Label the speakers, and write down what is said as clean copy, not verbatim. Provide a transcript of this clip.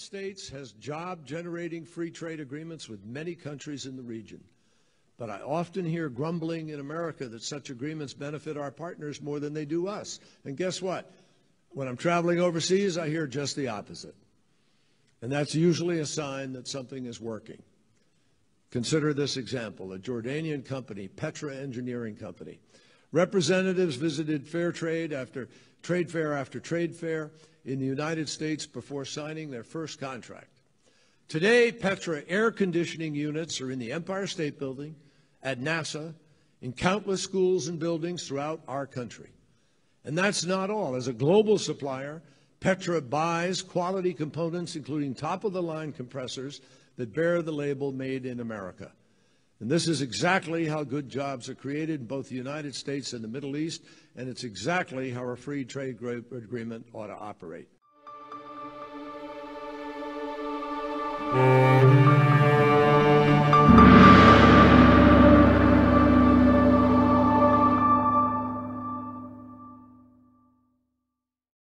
Speaker 1: States has job-generating free trade agreements with many countries in the region. But I often hear grumbling in America that such agreements benefit our partners more than they do us. And guess what? When I'm traveling overseas, I hear just the opposite. And that's usually a sign that something is working. Consider this example, a Jordanian company, Petra Engineering Company. Representatives visited fair trade after trade fair in the United States before signing their first contract. Today, Petra air conditioning units are in the Empire State Building, at NASA, in countless schools and buildings throughout our country. And that's not all. As a global supplier, Petra buys quality components, including top-of-the-line compressors that bear the label Made in America. And this is exactly how good jobs are created in both the United States and the Middle East, and it's exactly how a free trade agreement ought to operate.